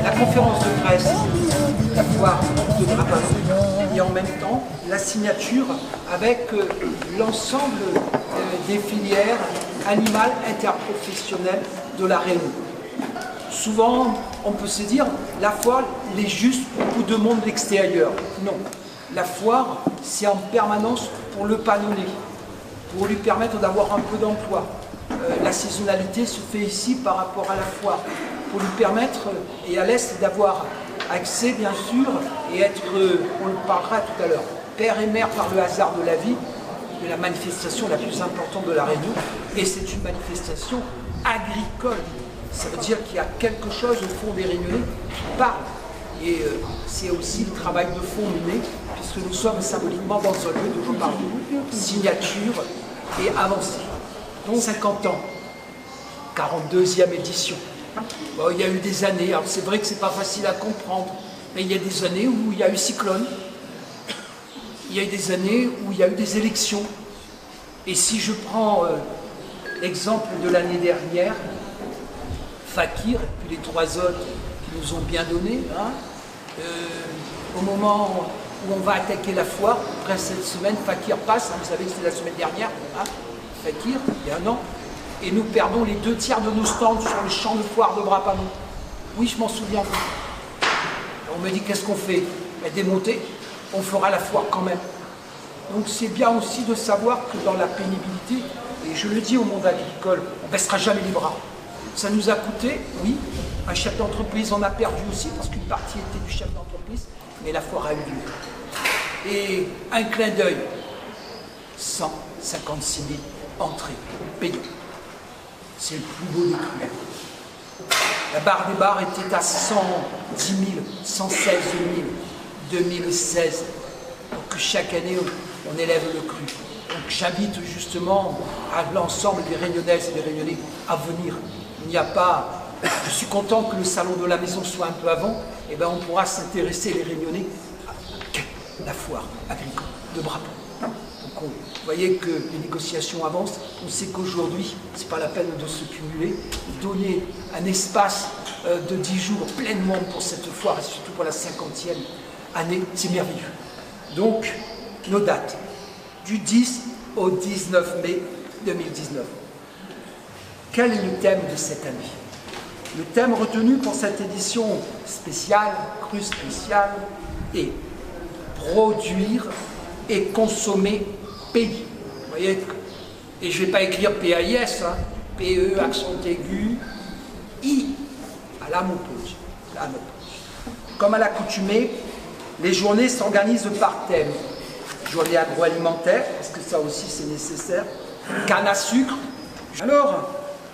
La conférence de presse, la foire de Brabant et en même temps la signature avec l'ensemble des filières animales interprofessionnelles de la Réunion. Souvent, on peut se dire, la foire, elle est juste pour de monde extérieur. Non, la foire, c'est en permanence pour le panonner, pour lui permettre d'avoir un peu d'emploi. La saisonnalité se fait ici par rapport à la foire, pour lui permettre, et à l'Est, d'avoir accès, bien sûr, et être, on le parlera tout à l'heure, père et mère par le hasard de la vie, de la manifestation la plus importante de la Réunion, et c'est une manifestation agricole. Ça veut dire qu'il y a quelque chose au fond des Réunionnais qui parle. Et c'est aussi le travail de fond mené, puisque nous sommes symboliquement dans un lieu de parle, signature et avancée. Donc 50 ans, 42e édition. Bon, il y a eu des années, alors c'est vrai que c'est pas facile à comprendre, mais il y a des années où il y a eu cyclone, il y a eu des années où il y a eu des élections. Et si je prends l'exemple de l'année dernière, Fakir, et puis les trois autres qui nous ont bien donné, hein, au moment où on va attaquer la foire, après cette semaine, Fakir passe, hein, vous savez que c'était la semaine dernière, hein, Fakir, il y a un an, et nous perdons les 2/3 de nos stands sur le champ de foire de Brapano. Oui, je m'en souviens. On me dit, qu'est-ce qu'on fait? Démonter, on fera la foire quand même. Donc c'est bien aussi de savoir que dans la pénibilité, et je le dis au monde agricole, on ne baissera jamais les bras. Ça nous a coûté, oui, un chef d'entreprise en a perdu aussi, parce qu'une partie était du chef d'entreprise, mais la foire a eu lieu. Et un clin d'œil, 156 000 entrées payées. C'est le plus beau des cruels. La barre des bars était à 110 000, 116 000, 2016. Donc chaque année, on élève le cru. Donc j'invite justement à l'ensemble des Réunionnaises et des Réunionnais à venir. Il n'y a pas... Je suis content que le salon de la maison soit un peu avant. Et bien on pourra s'intéresser, les Réunionnais, à la foire agricole de Brabant. Donc vous voyez que les négociations avancent. On sait qu'aujourd'hui, ce n'est pas la peine de se cumuler. Donner un espace de 10 jours pleinement pour cette foire, et surtout pour la 50e année, c'est merveilleux. Donc, nos dates, du 10 au 19 mai 2019. Quel est le thème de cette année? Le thème retenu pour cette édition spéciale, crue spéciale, est produire et consommer pays. Vous voyez, et je ne vais pas écrire PAIS, hein, PE, accent aigu, I, à la mopose. Comme à l'accoutumée, les journées s'organisent par thème. Journée agroalimentaire, parce que ça aussi c'est nécessaire, canne à sucre. Alors,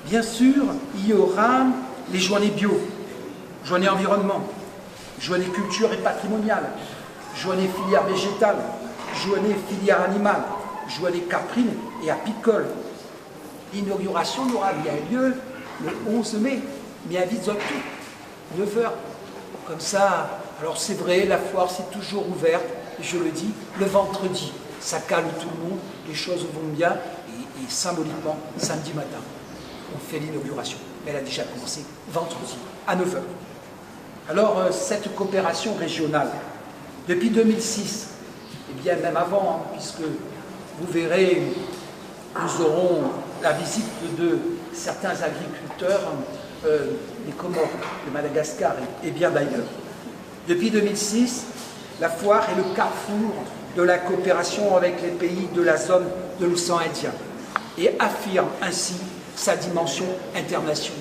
bien sûr, il y aura les journées bio, journée environnement, journée culture et patrimoniale, journée filière végétale, journée filière animale, journée caprine et apicole. L'inauguration n'aura bien lieu le 11 mai, mais invite-en tout, 9 h. Comme ça, alors c'est vrai, la foire c'est toujours ouverte, je le dis, le vendredi, ça calme tout le monde, les choses vont bien, et symboliquement, samedi matin, on fait l'inauguration. Elle a déjà commencé vendredi, à 9 h. Alors, cette coopération régionale, depuis 2006, et bien même avant, hein, puisque vous verrez, nous aurons la visite de certains agriculteurs des Comores, de Madagascar et bien d'ailleurs. Depuis 2006, la foire est le carrefour de la coopération avec les pays de la zone de l'océan Indien et affirme ainsi sa dimension internationale.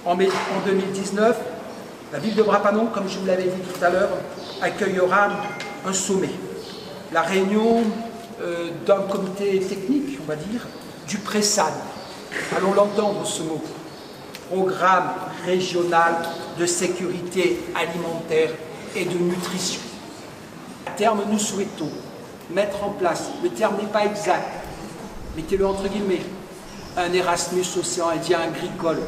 En 2019, la ville de Brapanon, comme je vous l'avais dit tout à l'heure, accueillera un sommet. La réunion d'un comité technique, on va dire, du PRESAD. Allons l'entendre ce mot. Programme régional de sécurité alimentaire et de nutrition. À terme, nous souhaitons mettre en place, le terme n'est pas exact, mettez-le entre guillemets, un Erasmus océan Indien agricole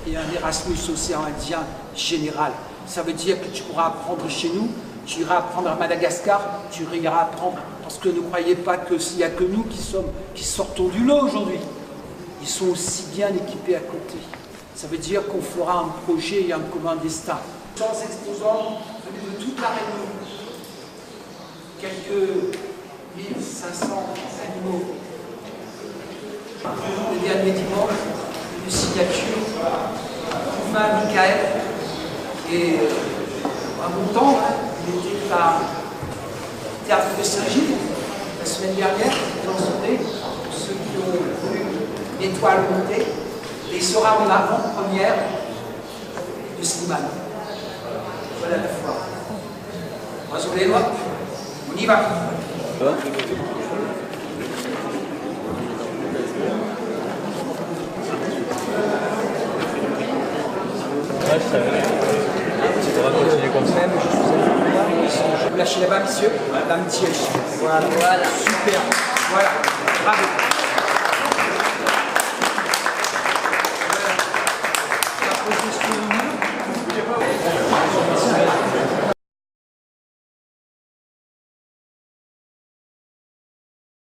et un Erasmus océan Indien général. Ça veut dire que tu pourras apprendre chez nous, tu iras apprendre à Madagascar, tu iras apprendre, parce que ne croyez pas qu'il n'y a que nous qui sortons du lot aujourd'hui. Ils sont aussi bien équipés à côté. Ça veut dire qu'on fera un projet et un commun destin. Sans exposants venus de toute la Réunion, quelques 1500 animaux. Le dernier dimanche, une signature, Thomas Michael, et à mon temps, il était à Théâtre de Saint-Gilles, la semaine dernière, dans son nez, pour ceux qui ont vu l'étoile monter, et il sera en avant-première de Slimane. Voilà la foire. On y va. Tu pourras continuer comme ça. Vous lâchez là-bas, monsieur. L'amitié. Voilà. Super. Voilà. Bravo.